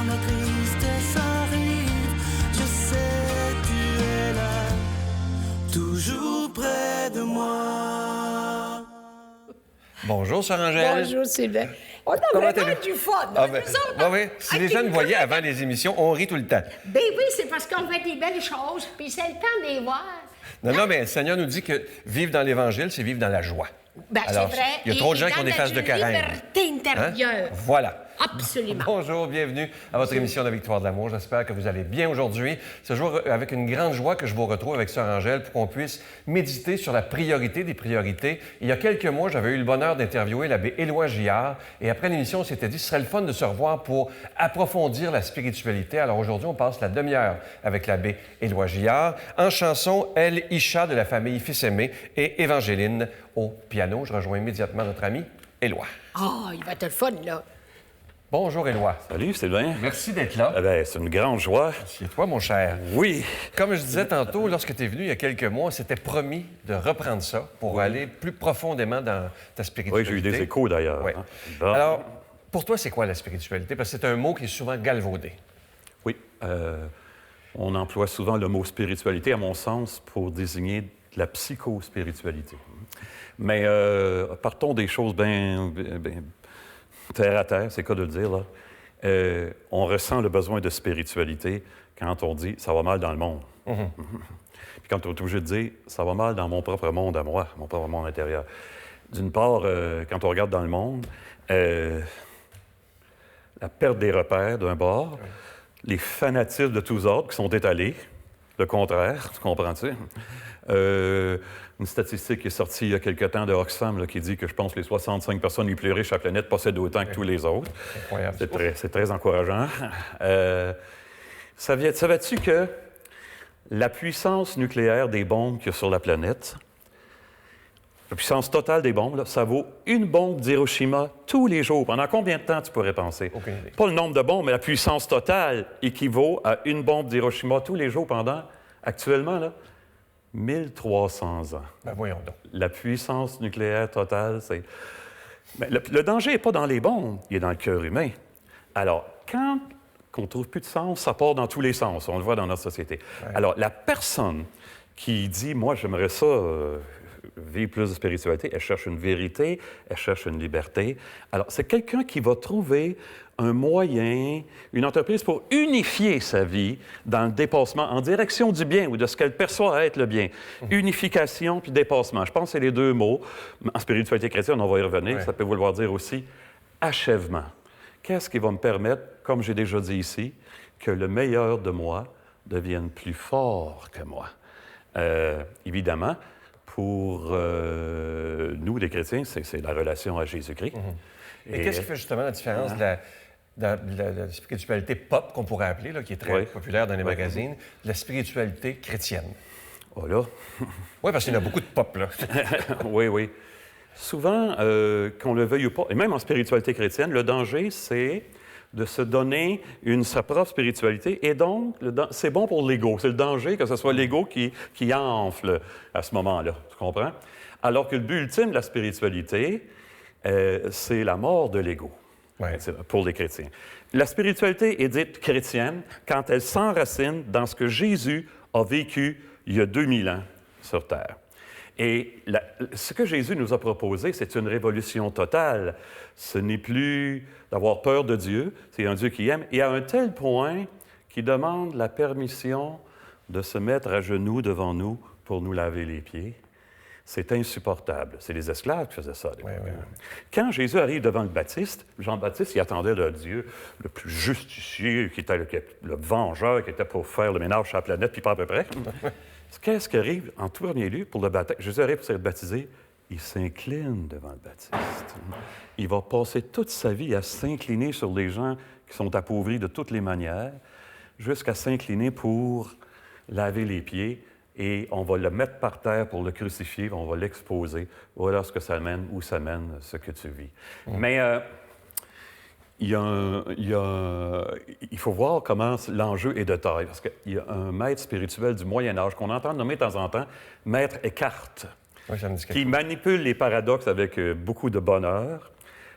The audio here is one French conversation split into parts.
la tristesse arrive, je sais tu es là, toujours près de moi. Bonjour, Sœur Angèle. Bonjour, Sylvain. On a Comment vraiment t'es-tu? du fun. Ah, ben, oui. Si les gens me voyaient avant les émissions, on rit tout le temps. Ben oui, c'est parce qu'on fait des belles choses, puis c'est le temps de les voir. Non, mais le Seigneur nous dit que vivre dans l'Évangile, c'est vivre dans la joie. Ben, Alors, c'est vrai. il y a trop de gens qui ont des faces de carême. Liberté intérieure. Voilà. Absolument. Bonjour, bienvenue à votre émission de Victoire de l'amour. J'espère que vous allez bien aujourd'hui. C'est toujours avec une grande joie que je vous retrouve avec Sœur Angèle pour qu'on puisse méditer sur la priorité des priorités. Il y a quelques mois, j'avais eu le bonheur d'interviewer l'abbé Éloi Gillard et après l'émission, on s'était dit ce serait le fun de se revoir pour approfondir la spiritualité. Alors aujourd'hui, on passe la demi-heure avec l'abbé Éloi Gillard en chanson El Isha de la famille Fils-Aimé et Évangéline au piano. Je rejoins immédiatement notre ami Éloi. Ah, il va être le fun, là. Bonjour, Éloi. Salut, Sylvain. Merci d'être là. Eh bien, c'est une grande joie. C'est toi, mon cher. Oui. Comme je disais tantôt, lorsque tu es venu il y a quelques mois, on s'était promis de reprendre ça pour aller plus profondément dans ta Oui, spiritualité. j'ai eu des échos, d'ailleurs. Oui. Hein. Bon. Alors, pour toi, c'est quoi la spiritualité? Parce que c'est un mot qui est souvent galvaudé. Oui. On emploie souvent le mot spiritualité, à mon sens, pour désigner de la psychospiritualité. Mais partons des choses bien terre à terre, c'est le cas de le dire, là. On ressent le besoin de spiritualité quand on dit « ça va mal dans le monde Puis quand on est obligé de dire « ça va mal dans mon propre monde à moi, mon propre monde intérieur ». D'une part, quand on regarde dans le monde, la perte des repères d'un bord, les fanatismes de tous ordres qui sont étalés, le contraire, tu comprends-tu? Une statistique qui est sortie il y a quelque temps de Oxfam là, qui dit que je pense que les 65 personnes les plus riches à la planète possèdent autant que tous les autres. Incroyable. C'est très encourageant. Savais-tu que la puissance nucléaire des bombes qu'il y a sur la planète, la puissance totale des bombes, là, ça vaut une bombe d'Hiroshima tous les jours. Pendant combien de temps tu pourrais penser? Aucune idée. Pas le nombre de bombes, mais la puissance totale équivaut à une bombe d'Hiroshima tous les jours pendant, actuellement, là, 1300 ans. Ben voyons donc. La puissance nucléaire totale, c'est... Mais le danger n'est pas dans les bombes, il est dans le cœur humain. Alors, quand on ne trouve plus de sens, ça part dans tous les sens. On le voit dans notre société. Ouais. Alors, la personne qui dit « moi, j'aimerais ça... vivre plus de spiritualité, elle cherche une vérité, elle cherche une liberté. » Alors, c'est quelqu'un qui va trouver un moyen, une entreprise pour unifier sa vie dans le dépassement, en direction du bien ou de ce qu'elle perçoit être le bien. Unification puis dépassement. Je pense que c'est les deux mots. En spiritualité chrétienne, on va y revenir, ça peut vouloir dire aussi achèvement. Qu'est-ce qui va me permettre, comme j'ai déjà dit ici, que le meilleur de moi devienne plus fort que moi? Évidemment, pour nous, les chrétiens, c'est la relation à Jésus-Christ. Et qu'est-ce qui fait justement la différence de la spiritualité pop, qu'on pourrait appeler, là, qui est très populaire dans les magazines, de la spiritualité chrétienne? Oh là! Oui, parce qu'il y en a beaucoup de pop, là. Oui. Souvent, qu'on le veuille ou pas, et même en spiritualité chrétienne, le danger, c'est de se donner sa propre spiritualité. Et donc, c'est bon pour l'ego. C'est le danger que ce soit l'ego qui enfle à ce moment-là. Tu comprends? Alors que le but ultime de la spiritualité, c'est la mort de l'ego. Ouais. Pour les chrétiens. La spiritualité est dite chrétienne quand elle s'enracine dans ce que Jésus a vécu il y a 2000 ans sur Terre. Et ce que Jésus nous a proposé, c'est une révolution totale. Ce n'est plus d'avoir peur de Dieu, c'est un Dieu qui aime, et à un tel point qu'il demande la permission de se mettre à genoux devant nous pour nous laver les pieds. C'est insupportable. C'est les esclaves qui faisaient ça. Oui. Quand Jésus arrive devant le Baptiste, Jean-Baptiste, il attendait le Dieu le plus justicieux, qui était le vengeur, qui était pour faire le ménage sur la planète, puis pas à peu près. Qu'est-ce qui arrive en tout premier lieu pour le baptême? Jésus arrive pour être baptisé, il s'incline devant le Baptiste. Il va passer toute sa vie à s'incliner sur les gens qui sont appauvris de toutes les manières, jusqu'à s'incliner pour laver les pieds. Et on va le mettre par terre pour le crucifier, on va l'exposer. Voilà ce que ça mène, où ça mène, ce que tu vis. Mais il faut voir comment l'enjeu est de taille. Parce qu'il y a un maître spirituel du Moyen Âge qu'on entend nommer de temps en temps, Maître Eckhart, qui manipule les paradoxes avec beaucoup de bonheur.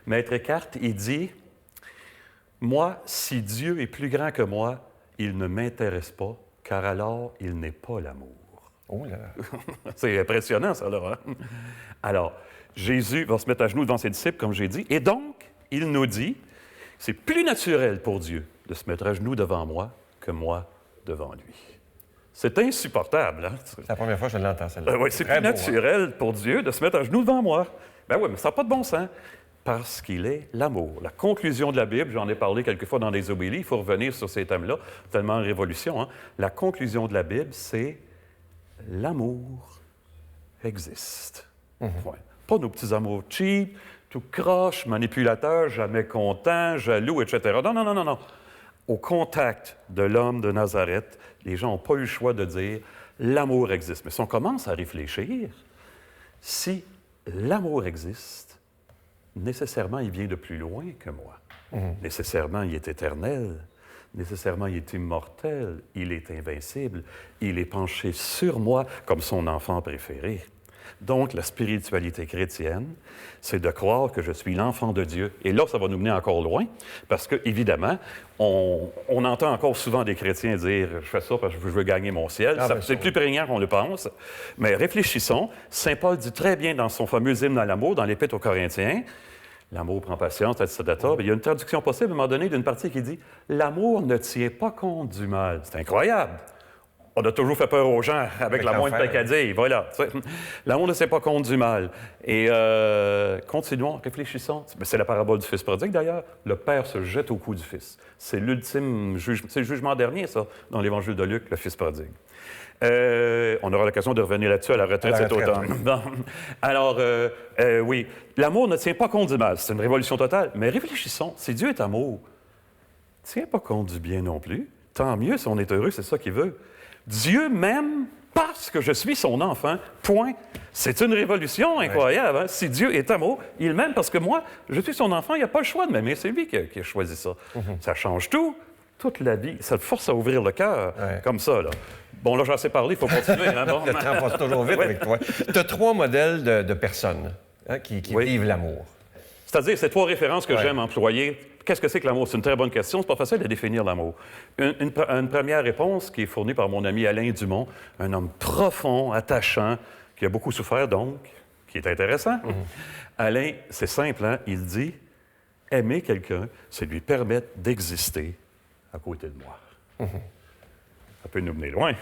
Maître Eckhart, il dit Moi, si Dieu est plus grand que moi, il ne m'intéresse pas, car alors il n'est pas l'amour. Oh là là. C'est impressionnant, ça, là. Hein? Alors, Jésus va se mettre à genoux devant ses disciples, comme j'ai dit, et donc, il nous dit, c'est plus naturel pour Dieu de se mettre à genoux devant moi que moi devant lui. C'est insupportable. Hein? C'est la première fois que je l'entends, celle-là. Oui, c'est Très plus beau, hein? naturel pour Dieu de se mettre à genoux devant moi. Ben oui, mais ça n'a pas de bon sens. Parce qu'il est l'amour. La conclusion de la Bible, j'en ai parlé quelques fois dans des obélis, il faut revenir sur ces thèmes-là, tellement en révolution. Hein? La conclusion de la Bible, c'est l'amour existe. Point. Pas nos petits amours cheap, tout croche, manipulateurs, jamais contents, jaloux, etc. Non, non, non, non, non. Au contact de l'homme de Nazareth, les gens n'ont pas eu le choix de dire l'amour existe. Mais si on commence à réfléchir, si l'amour existe, nécessairement, il vient de plus loin que moi. Nécessairement, il est éternel. Nécessairement, il est immortel. Il est invincible. Il est penché sur moi comme son enfant préféré. Donc, la spiritualité chrétienne, c'est de croire que je suis l'enfant de Dieu. Et là, ça va nous mener encore loin, parce que, évidemment, on entend encore souvent des chrétiens dire « Je fais ça parce que je veux gagner mon ciel ». C'est plus prégnant qu'on le pense. Mais réfléchissons. Saint Paul dit très bien dans son fameux hymne à l'amour, dans l'Épître aux Corinthiens, « L'amour prend patience, etc. » Il y a une traduction possible, à un moment donné, d'une partie qui dit « L'amour ne tient pas compte du mal ». C'est incroyable. On a toujours fait peur aux gens avec la moindre peccadille. Voilà. L'amour ne tient pas compte du mal. Et continuons, réfléchissons. C'est la parabole du Fils prodigue, d'ailleurs. Le Père se jette au cou du Fils. C'est l'ultime jugement. C'est le jugement dernier, ça, dans l'Évangile de Luc, le Fils prodigue. On aura l'occasion de revenir là-dessus à la retraite cet automne. Oui. Bon. Alors, oui, l'amour ne tient pas compte du mal. C'est une révolution totale. Mais réfléchissons. Si Dieu est amour, ne tient pas compte du bien non plus. Tant mieux si on est heureux, c'est ça qu'il veut. Dieu m'aime parce que je suis son enfant. Point. C'est une révolution incroyable. Hein? Si Dieu est amour, il m'aime parce que moi, je suis son enfant. Il n'y a pas le choix de m'aimer. C'est lui qui a choisi ça. Ça change tout. Toute la vie. Ça te force à ouvrir le cœur comme ça. Là. Bon, là, j'en sais parler. Il faut continuer. Hein? Bon. Le temps passe toujours vite avec toi. Tu as 3 modèles de personnes qui vivent l'amour. C'est-à-dire, c'est 3 références que j'aime employer. Qu'est-ce que c'est que l'amour? C'est une très bonne question. C'est pas facile de définir l'amour. Une première réponse qui est fournie par mon ami Alain Dumont, un homme profond, attachant, qui a beaucoup souffert, donc, qui est intéressant. Alain, c'est simple, hein? Il dit, aimer quelqu'un, c'est lui permettre d'exister à côté de moi. Ça peut nous mener loin.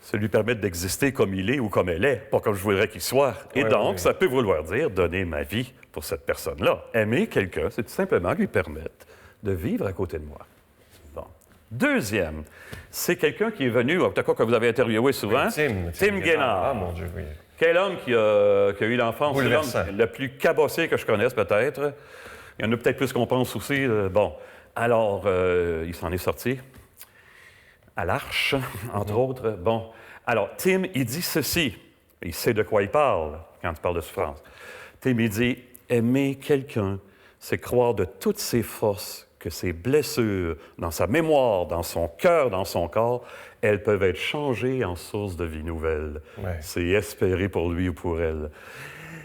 C'est lui permettre d'exister comme il est ou comme elle est, pas comme je voudrais qu'il soit. Et donc, ça peut vouloir dire donner ma vie pour cette personne-là. Aimer quelqu'un, c'est tout simplement lui permettre de vivre à côté de moi. Bon. Deuxième, c'est quelqu'un qui est venu, peut-être que vous avez interviewé souvent, Tim Guénard. Ah, mon Dieu, oui. Quel homme qui a eu l'enfance, c'est l'homme le plus cabossé que je connaisse, peut-être. Il y en a peut-être plus qu'on pense aussi. Bon, alors, il s'en est sorti à l'Arche, entre autres. Bon, alors, Tim, il dit ceci. Il sait de quoi il parle quand il parle de souffrance. Tim, il dit, aimer quelqu'un, c'est croire de toutes ses forces que ses blessures, dans sa mémoire, dans son cœur, dans son corps, elles peuvent être changées en source de vie nouvelle. C'est espérer pour lui ou pour elle.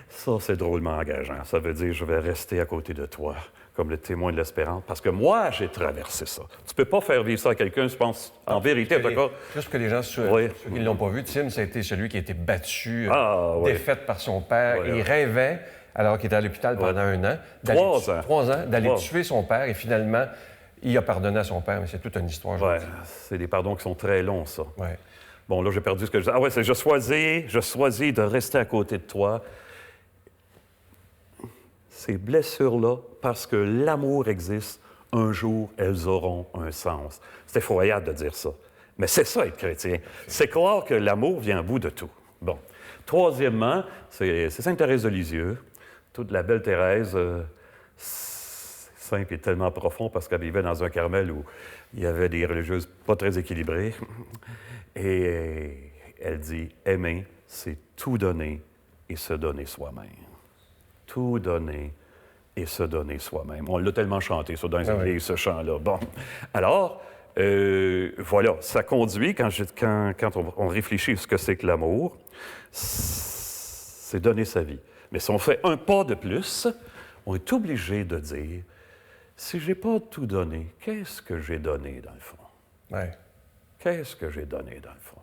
Ça, c'est drôlement engageant. Ça veut dire, je vais rester à côté de toi, comme le témoin de l'espérance, parce que moi, j'ai traversé ça. Tu peux pas faire vivre ça à quelqu'un, je pense, en vérité, en tout cas. Juste pour que les gens ceux qui ne l'ont pas vu, Tim, ça a été celui qui a été battu, défait par son père. Il rêvait, alors qu'il était à l'hôpital pendant 1 an, 3 ans, d'aller tuer son père, et finalement, il a pardonné à son père, mais c'est toute une histoire. C'est des pardons qui sont très longs, ça. Bon, là, j'ai perdu ce que je disais. Ah ouais, c'est je choisis de rester à côté de toi. Ces blessures-là, parce que l'amour existe, un jour, elles auront un sens. C'est effroyable de dire ça. Mais c'est ça, être chrétien. C'est croire que l'amour vient au bout de tout. Bon. Troisièmement, c'est Sainte Thérèse de Lisieux. Toute la belle Thérèse, simple et tellement profond, parce qu'elle vivait dans un Carmel où il y avait des religieuses pas très équilibrées. Et elle dit, aimer, c'est tout donner et se donner soi-même. Tout donner et se donner soi-même. On l'a tellement chanté, ça, dans les églises, ce chant-là. Bon. Alors, voilà, ça conduit, quand on réfléchit à ce que c'est que l'amour, c'est donner sa vie. Mais si on fait un pas de plus, on est obligé de dire, si je n'ai pas tout donné, qu'est-ce que j'ai donné dans le fond? Ouais. Qu'est-ce que j'ai donné dans le fond?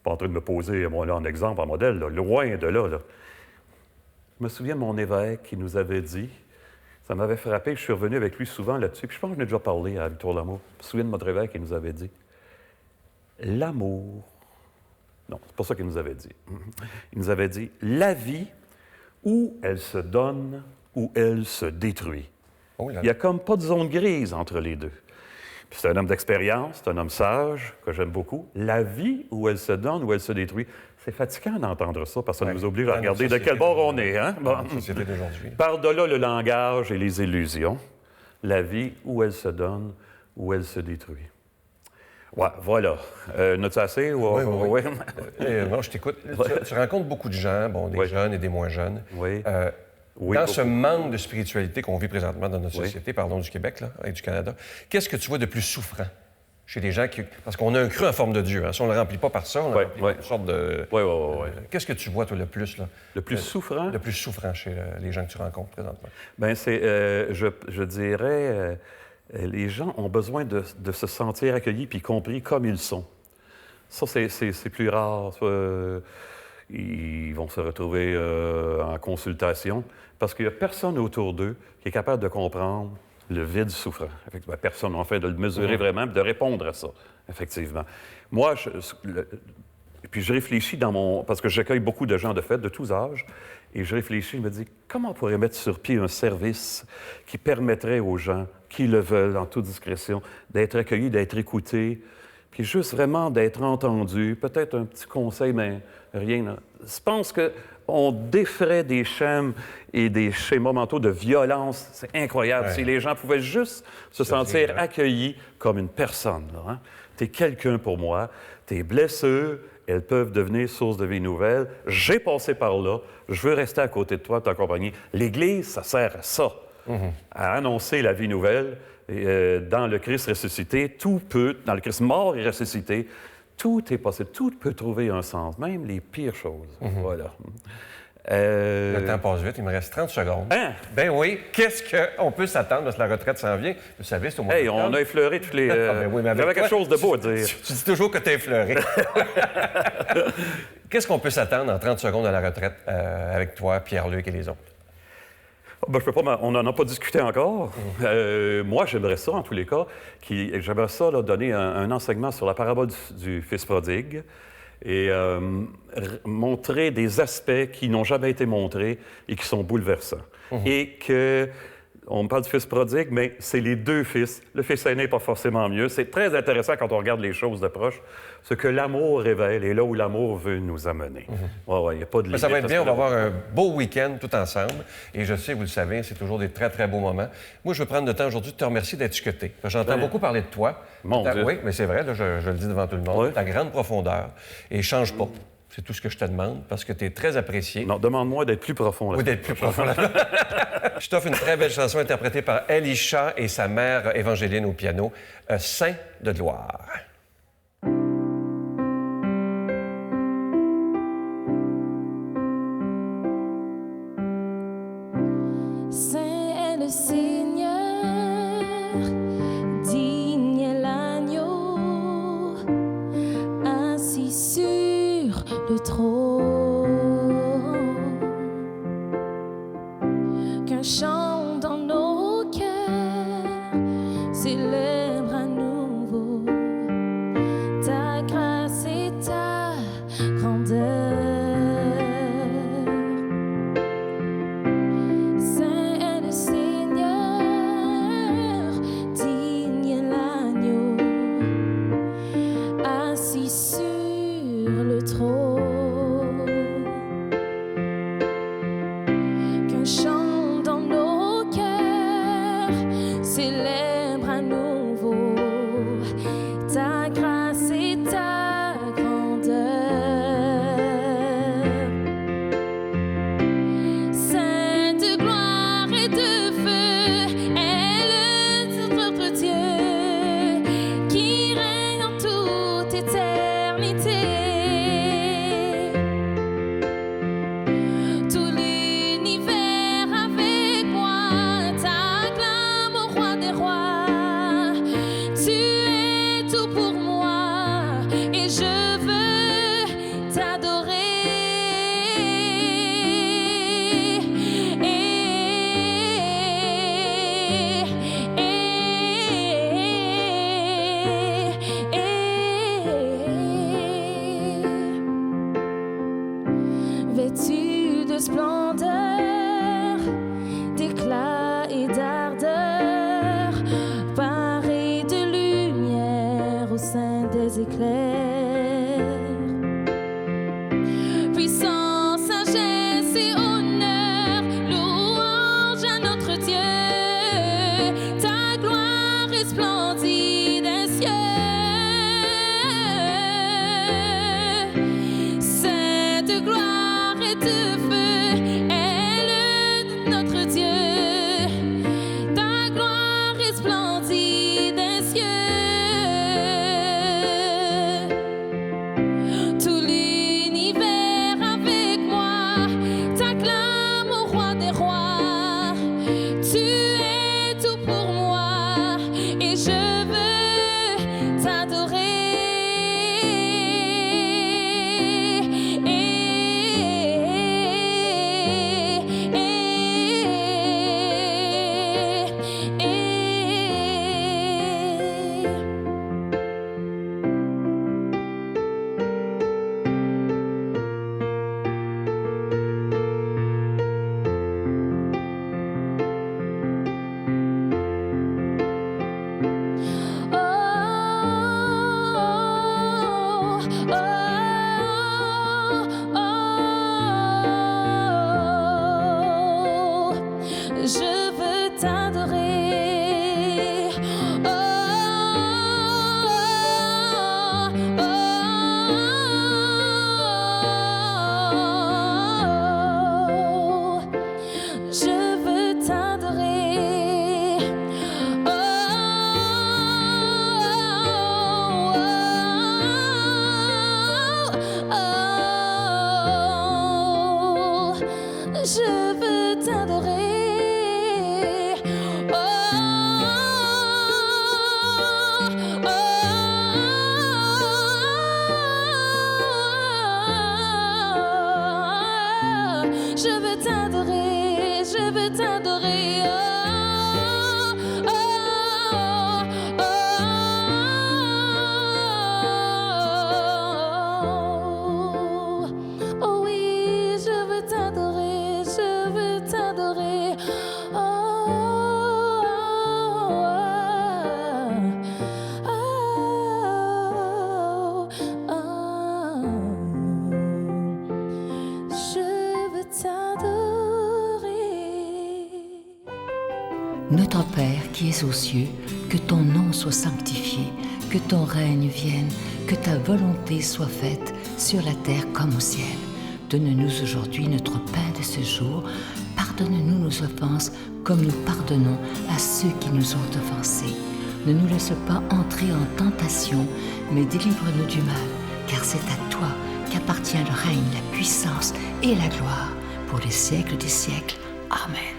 Pas en train de me poser, moi, là, en exemple, en modèle, là, loin de là, là. Je me souviens de mon évêque qui nous avait dit, ça m'avait frappé, je suis revenu avec lui souvent là-dessus, puis je pense que je n'ai déjà parlé à Victoire Lamour. Je me souviens de notre évêque qui nous avait dit, l'amour, non, c'est pas ça qu'il nous avait dit. Il nous avait dit, la vie, où elle se donne, où elle se détruit. Oh là là. Il n'y a comme pas de zone grise entre les deux. Puis c'est un homme d'expérience, c'est un homme sage, que j'aime beaucoup. La vie, où elle se donne, où elle se détruit. C'est fatigant d'entendre ça, parce que ça nous oblige à regarder de quel bord on est. Hein? Bon. La société d'aujourd'hui. Par-delà le langage et les illusions, la vie, où elle se donne, où elle se détruit. Ouais, voilà. N'as-tu assez? Ou... Oui. Non, je t'écoute. Tu rencontres beaucoup de gens, bon, des jeunes et des moins jeunes. Oui. Oui, dans ce manque de spiritualité qu'on vit présentement dans notre société, parlons du Québec là, et du Canada, qu'est-ce que tu vois de plus souffrant chez les gens qui... Parce qu'on a un creux en forme de Dieu. Hein. Si on ne le remplit pas par ça, on a une sorte de... Oui. Qu'est-ce que tu vois, toi, le plus, là? Le plus souffrant? Le plus souffrant chez les gens que tu rencontres présentement. Bien, c'est... je dirais... les gens ont besoin de se sentir accueillis puis compris comme ils sont. Ça, c'est plus rare. Ils vont se retrouver en consultation parce qu'il n'y a personne autour d'eux qui est capable de comprendre le vide souffrant. Personne, en fait, de le mesurer vraiment et de répondre à ça, effectivement. Moi, puis je réfléchis dans mon... Parce que j'accueille beaucoup de gens, de fait, de tous âges, et je réfléchis, je me dis, comment on pourrait mettre sur pied un service qui permettrait aux gens qui le veulent, en toute discrétion, d'être accueillis, d'être écoutés, puis juste vraiment d'être entendus. Peut-être un petit conseil, mais rien. Je pense qu'on défrait des schèmes et des schémas mentaux de violence. C'est incroyable. Si les gens pouvaient juste se sentir accueillis comme une personne. Hein? Tu es quelqu'un pour moi. Tes blessures, elles peuvent devenir source de vie nouvelle. J'ai passé par là. Je veux rester à côté de toi, t'accompagner. L'Église, ça sert à ça, à annoncer la vie nouvelle. Dans le Christ ressuscité, tout peut, dans le Christ mort et ressuscité, tout est possible. Tout peut trouver un sens, même les pires choses. Voilà. Le temps passe vite, il me reste 30 secondes. Hein? Ben oui, qu'est-ce qu'on peut s'attendre parce que la retraite s'en vient? Vous savez, c'est au mois Hey, on a effleuré toutes les... J'avais quelque chose de beau à dire. Tu dis toujours que tu as effleuré. Qu'est-ce qu'on peut s'attendre en 30 secondes à la retraite avec toi, Pierre-Luc et les autres? Ben, je peux pas, on n'en a pas discuté encore. Moi, j'aimerais ça, en tous les cas, j'aimerais ça là, donner un enseignement sur la parabole du Fils prodigue et montrer des aspects qui n'ont jamais été montrés et qui sont bouleversants. Et que, on me parle du Fils prodigue, mais c'est les deux fils. Le fils aîné n'est pas forcément mieux. C'est très intéressant quand on regarde les choses de proche, ce que l'amour révèle et là où l'amour veut nous amener. Il n'y a pas de limite. Ça va être bien, on va avoir un beau week-end tout ensemble. Et je sais, vous le savez, c'est toujours des très, très beaux moments. Moi, je veux prendre le temps aujourd'hui de te remercier d'être ce que t'es. J'entends beaucoup parler de toi. Mon Dieu. Oui, mais c'est vrai, là, je le dis devant tout le monde. Ta grande profondeur. Et change pas. C'est tout ce que je te demande, parce que tu es très apprécié. Non, demande-moi d'être plus profond. Oui, d'être plus profond. Je t'offre une très belle chanson interprétée par Elisha et sa mère Évangéline au piano, Saint de gloire. Saint est le Seigneur, digne est l'agneau, assis sur le trône. Qu'un chant dans nos cœurs célèbre à nouveau ta grâce et ta grandeur. Célèbre à nouveau splendide des cieux. Cette gloire et de feu est le notre Dieu. Ta gloire est splendide des cieux. Tout l'univers avec moi t'acclame au roi des rois. Tu es tout pour moi et je veux t'adorer. Je veux t'adorer. Je veux t'adorer. Je veux t'adorer. Je veux t'adorer, je veux t'adorer. Oh oui, je veux t'adorer, je veux t'adorer. Je veux t'adorer. Notre Père qui es aux cieux, que ton nom soit sanctifié, que ton règne vienne, que ta volonté soit faite sur la terre comme au ciel. Donne-nous aujourd'hui notre pain de ce jour. Pardonne-nous nos offenses comme nous pardonnons à ceux qui nous ont offensés. Ne nous laisse pas entrer en tentation, mais délivre-nous du mal, car c'est à toi qu'appartient le règne, la puissance et la gloire pour les siècles des siècles. Amen.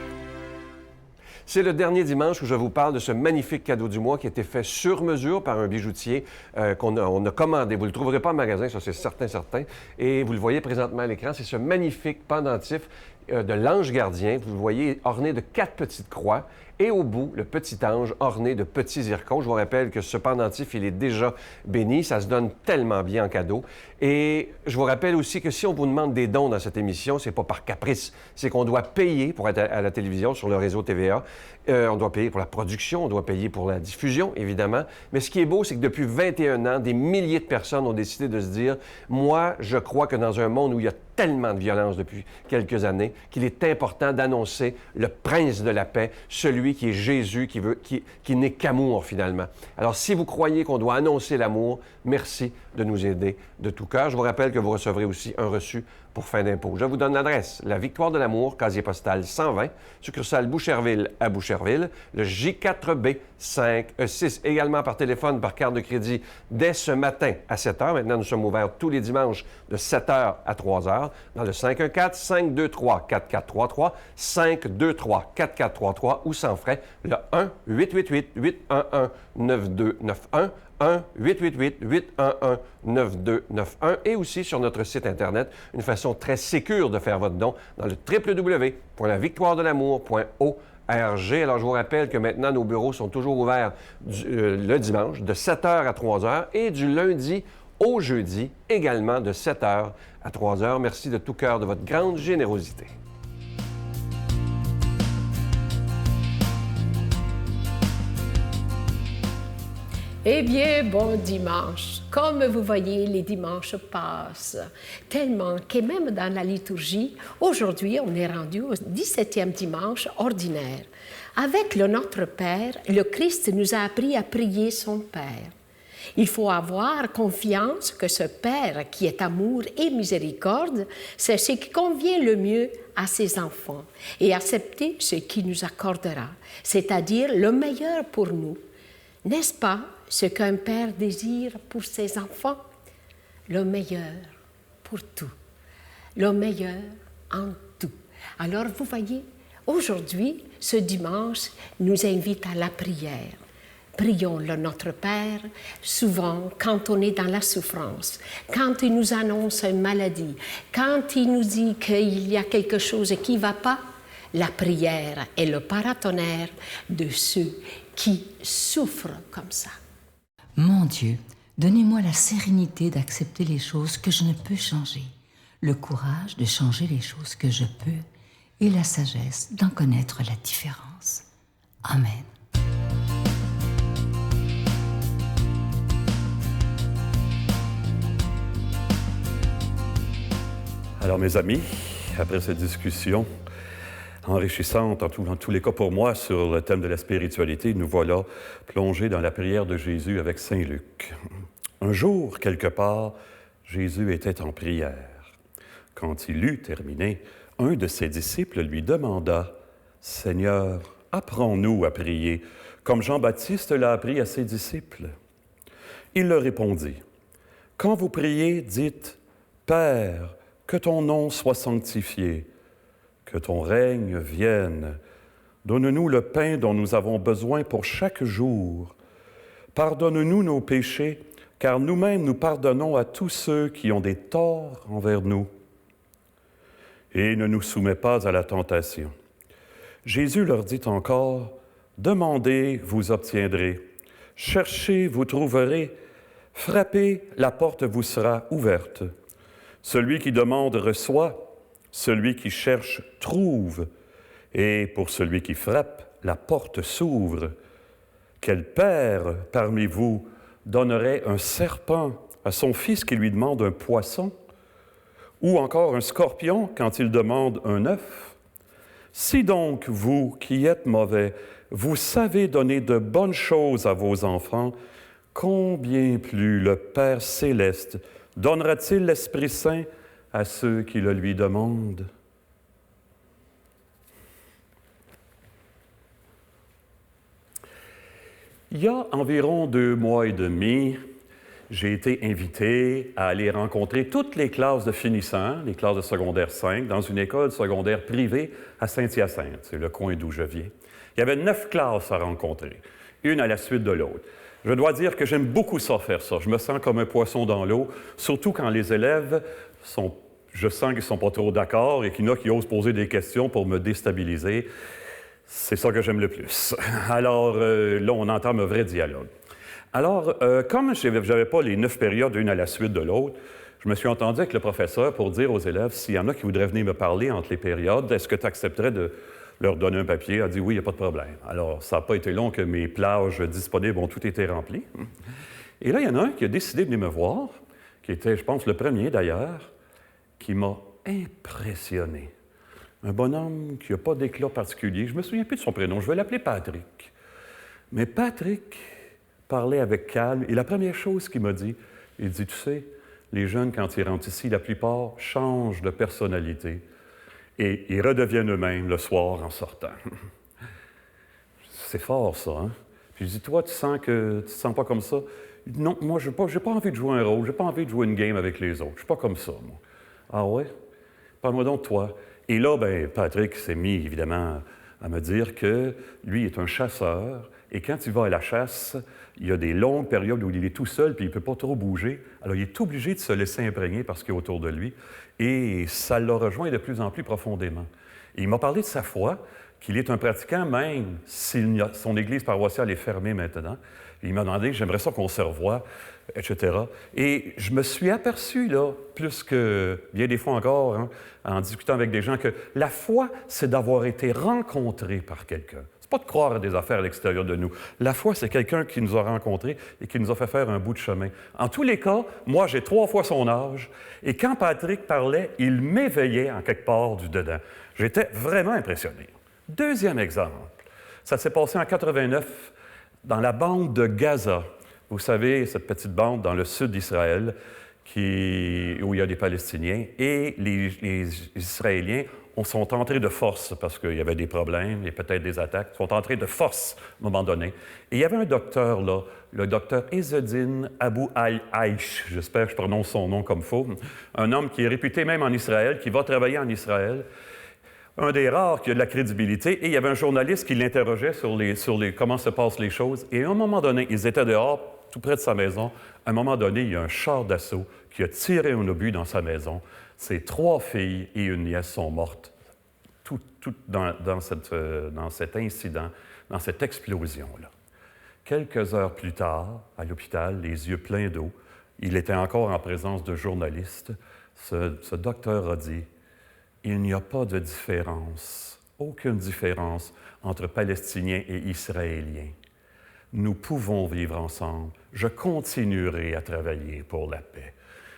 C'est le dernier dimanche où je vous parle de ce magnifique cadeau du mois qui a été fait sur mesure par un bijoutier on a commandé. Vous ne le trouverez pas en magasin, ça c'est certain. Et vous le voyez présentement à l'écran, c'est ce magnifique pendentif de l'ange gardien. Vous le voyez orné de 4 petites croix. Et au bout, le petit ange orné de petits zircons. Je vous rappelle que ce pendentif, il est déjà béni. Ça se donne tellement bien en cadeau. Et je vous rappelle aussi que si on vous demande des dons dans cette émission, c'est pas par caprice. C'est qu'on doit payer pour être à la télévision sur le réseau TVA. On doit payer pour la production, on doit payer pour la diffusion, évidemment. Mais ce qui est beau, c'est que depuis 21 ans, des milliers de personnes ont décidé de se dire « Moi, je crois que dans un monde où il y a tellement de violence depuis quelques années, qu'il est important d'annoncer le prince de la paix, celui qui est Jésus, qui n'est qu'amour, finalement. » Alors, si vous croyez qu'on doit annoncer l'amour, merci de nous aider de tout cœur. Je vous rappelle que vous recevrez aussi un reçu pour fin d'impôt. Je vous donne l'adresse. La Victoire de l'amour, casier postal 120, succursale Boucherville à Boucherville, le J4B 5E6, également par téléphone, par carte de crédit, dès ce matin à 7 h. Maintenant, nous sommes ouverts tous les dimanches de 7 h à 3 h dans le 514-523-4433, 523-4433 ou sans frais, le 1-888-811-9291, 1-888-811-9291 et aussi sur notre site Internet, une façon très sécure de faire votre don dans le www.lavictoiredelamour.org. Alors, je vous rappelle que maintenant, nos bureaux sont toujours ouverts le dimanche de 7 h à 3 h et du lundi au jeudi également de 7 h à 3 h. Merci de tout cœur de votre grande générosité. Eh bien, bon dimanche. Comme vous voyez, les dimanches passent tellement que même dans la liturgie, aujourd'hui, on est rendu au 17e dimanche ordinaire. Avec le Notre Père, le Christ nous a appris à prier son Père. Il faut avoir confiance que ce Père qui est amour et miséricorde, c'est ce qui convient le mieux à ses enfants et accepter ce qu'il nous accordera, c'est-à-dire le meilleur pour nous. N'est-ce pas ce qu'un père désire pour ses enfants? Le meilleur pour tout, le meilleur en tout. Alors vous voyez, aujourd'hui, ce dimanche, nous invite à la prière. Prions le Notre Père, souvent quand on est dans la souffrance, quand il nous annonce une maladie, quand il nous dit qu'il y a quelque chose qui ne va pas, la prière est le paratonnerre de ceux qui souffrent comme ça. Mon Dieu, donnez-moi la sérénité d'accepter les choses que je ne peux changer, le courage de changer les choses que je peux et la sagesse d'en connaître la différence. Amen. Alors, mes amis, après cette discussion enrichissante, en tous les cas pour moi, sur le thème de la spiritualité, nous voilà plongés dans la prière de Jésus avec Saint Luc. Un jour, quelque part, Jésus était en prière. Quand il eut terminé, un de ses disciples lui demanda « Seigneur, apprends-nous à prier, comme Jean-Baptiste l'a appris à ses disciples. » Il leur répondit « Quand vous priez, dites « Père, que ton nom soit sanctifié, que ton règne vienne. Donne-nous le pain dont nous avons besoin pour chaque jour. Pardonne-nous nos péchés, car nous-mêmes nous pardonnons à tous ceux qui ont des torts envers nous. Et ne nous soumets pas à la tentation. » Jésus leur dit encore, « Demandez, vous obtiendrez. Cherchez, vous trouverez. Frappez, la porte vous sera ouverte. Celui qui demande reçoit, celui qui cherche trouve, et pour celui qui frappe, la porte s'ouvre. Quel père parmi vous donnerait un serpent à son fils qui lui demande un poisson, ou encore un scorpion quand il demande un œuf? Si donc vous, qui êtes mauvais, vous savez donner de bonnes choses à vos enfants, combien plus le Père céleste donnera-t-il l'Esprit Saint à ceux qui le lui demandent? Il y a environ 2 mois et demi, j'ai été invité à aller rencontrer toutes les classes de finissants, les classes de secondaire 5, dans une école secondaire privée à Saint-Hyacinthe, c'est le coin d'où je viens. Il y avait 9 classes à rencontrer, une à la suite de l'autre. Je dois dire que j'aime beaucoup ça, faire ça. Je me sens comme un poisson dans l'eau, surtout quand les élèves je sens qu'ils ne sont pas trop d'accord et qu'il y en a qui osent poser des questions pour me déstabiliser. C'est ça que j'aime le plus. Alors, là, on entame un vrai dialogue. Alors, comme je n'avais pas les 9 périodes, une à la suite de l'autre, je me suis entendu avec le professeur pour dire aux élèves, s'il y en a qui voudraient venir me parler entre les périodes, est-ce que tu accepterais de leur donner un papier? Il a dit oui, il n'y a pas de problème. Alors, ça n'a pas été long que mes plages disponibles ont toutes été remplies. Et là, il y en a un qui a décidé de venir me voir, qui était, je pense, le premier d'ailleurs, qui m'a impressionné. Un bonhomme qui n'a pas d'éclat particulier. Je ne me souviens plus de son prénom, je vais l'appeler Patrick. Mais Patrick parlait avec calme, et la première chose qu'il m'a dit, il dit, tu sais, les jeunes, quand ils rentrent ici, la plupart changent de personnalité et ils redeviennent eux-mêmes le soir en sortant. C'est fort, ça, hein? Puis je dis, toi, tu te sens pas comme ça? Non, moi, j'ai pas envie de jouer un rôle, j'ai pas envie de jouer une game avec les autres. Je suis pas comme ça, moi. Ah ouais? Parle-moi donc de toi. Et là, bien, Patrick s'est mis, évidemment, à me dire que lui est un chasseur, et quand il va à la chasse, il y a des longues périodes où il est tout seul, puis il ne peut pas trop bouger. Alors, il est obligé de se laisser imprégner par ce qui est autour de lui, et ça l'a rejoint de plus en plus profondément. Et il m'a parlé de sa foi, qu'il est un pratiquant, même si son église paroissiale est fermée maintenant. Et il m'a demandé, j'aimerais ça qu'on se revoie, etc. Et je me suis aperçu, là, plus que bien des fois encore, hein, en discutant avec des gens, que la foi, c'est d'avoir été rencontré par quelqu'un. C'est pas de croire à des affaires à l'extérieur de nous. La foi, c'est quelqu'un qui nous a rencontrés et qui nous a fait faire un bout de chemin. En tous les cas, moi, j'ai 3 fois son âge, et quand Patrick parlait, il m'éveillait en quelque part du dedans. J'étais vraiment impressionné. Deuxième exemple. Ça s'est passé en 89 dans la bande de Gaza. Vous savez, cette petite bande dans le sud d'Israël où il y a des Palestiniens et les Israéliens sont entrés de force parce qu'il y avait des problèmes et peut-être des attaques, sont entrés de force à un moment donné. Et il y avait un docteur là, le docteur Ezzedine Abu al-Aish, j'espère que je prononce son nom comme faux, un homme qui est réputé même en Israël, qui va travailler en Israël, un des rares qui a de la crédibilité, et il y avait un journaliste qui l'interrogeait sur comment se passent les choses. Et à un moment donné, ils étaient dehors, tout près de sa maison. À un moment donné, il y a un char d'assaut qui a tiré un obus dans sa maison. Ses 3 filles et une nièce sont mortes, tout dans cet incident, dans cette explosion-là. Quelques heures plus tard, à l'hôpital, les yeux pleins d'eau, il était encore en présence de journalistes. Ce docteur a dit « Il n'y a pas de différence, aucune différence entre Palestiniens et Israéliens. Nous pouvons vivre ensemble. Je continuerai à travailler pour la paix. »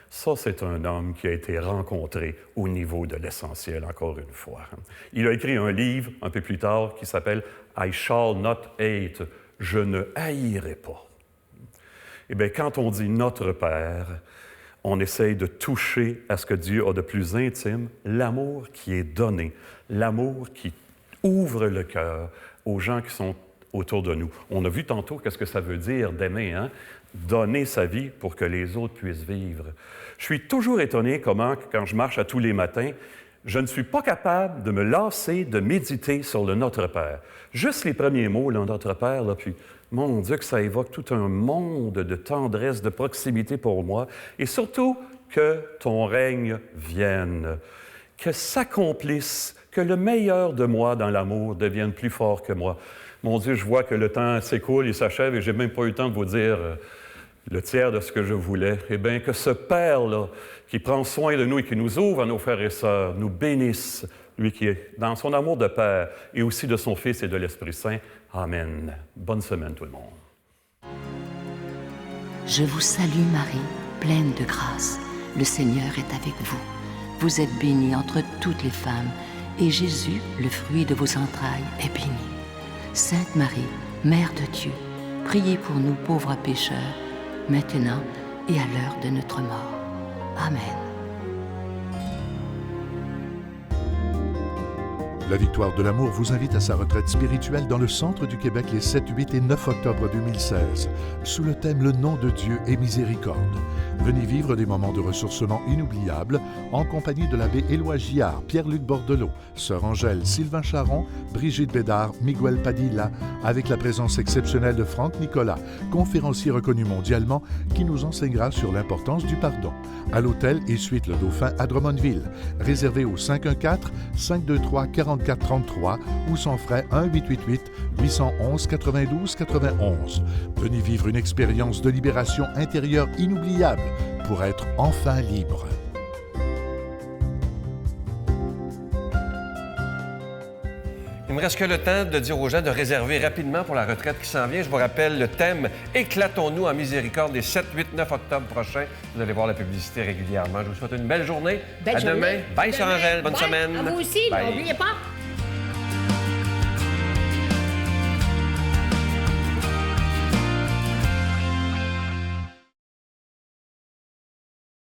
Ça, c'est un homme qui a été rencontré au niveau de l'essentiel, encore une fois. Il a écrit un livre, un peu plus tard, qui s'appelle « I shall not hate », « Je ne haïrai pas ». Eh bien, quand on dit « notre Père », on essaye de toucher à ce que Dieu a de plus intime, l'amour qui est donné, l'amour qui ouvre le cœur aux gens qui sont autour de nous. On a vu tantôt qu'est-ce que ça veut dire d'aimer, hein? Donner sa vie pour que les autres puissent vivre. Je suis toujours étonné comment, quand je marche à tous les matins, je ne suis pas capable de me lasser de méditer sur le Notre Père. Juste les premiers mots, le Notre Père, là, puis mon Dieu, que ça évoque tout un monde de tendresse, de proximité pour moi, et surtout que ton règne vienne, que s'accomplisse, que le meilleur de moi dans l'amour devienne plus fort que moi. Mon Dieu, je vois que le temps s'écoule, il s'achève, et je n'ai même pas eu le temps de vous dire le tiers de ce que je voulais. Eh bien, que ce Père-là, qui prend soin de nous et qui nous ouvre à nos frères et sœurs, nous bénisse, lui qui est dans son amour de Père et aussi de son Fils et de l'Esprit Saint. Amen. Bonne semaine, tout le monde. Je vous salue Marie, pleine de grâce. Le Seigneur est avec vous. Vous êtes bénie entre toutes les femmes, et Jésus, le fruit de vos entrailles, est béni. Sainte Marie, Mère de Dieu, priez pour nous pauvres pécheurs, maintenant et à l'heure de notre mort. Amen. La Victoire de l'amour vous invite à sa retraite spirituelle dans le centre du Québec les 7, 8 et 9 octobre 2016, sous le thème « Le nom de Dieu et miséricorde ». Venez vivre des moments de ressourcement inoubliables en compagnie de l'abbé Éloi Giard, Pierre-Luc Bordelot, Sœur Angèle, Sylvain Charon, Brigitte Bédard, Miguel Padilla, avec la présence exceptionnelle de Franck Nicolas, conférencier reconnu mondialement, qui nous enseignera sur l'importance du pardon. À l'hôtel et suite Le Dauphin à Drummondville. Réservé au 514-523-4433 ou sans frais 1-888-811-92-91. Venez vivre une expérience de libération intérieure inoubliable pour être enfin libre. Il me reste que le temps de dire aux gens de réserver rapidement pour la retraite qui s'en vient. Je vous rappelle le thème « Éclatons-nous en miséricorde » les 7, 8, 9 octobre prochains. Vous allez voir la publicité régulièrement. Je vous souhaite une belle journée. Belle à journée. demain. Bye, Sœur Angèle. Bonne Bye. semaine. À vous aussi, Bye. n'oubliez pas.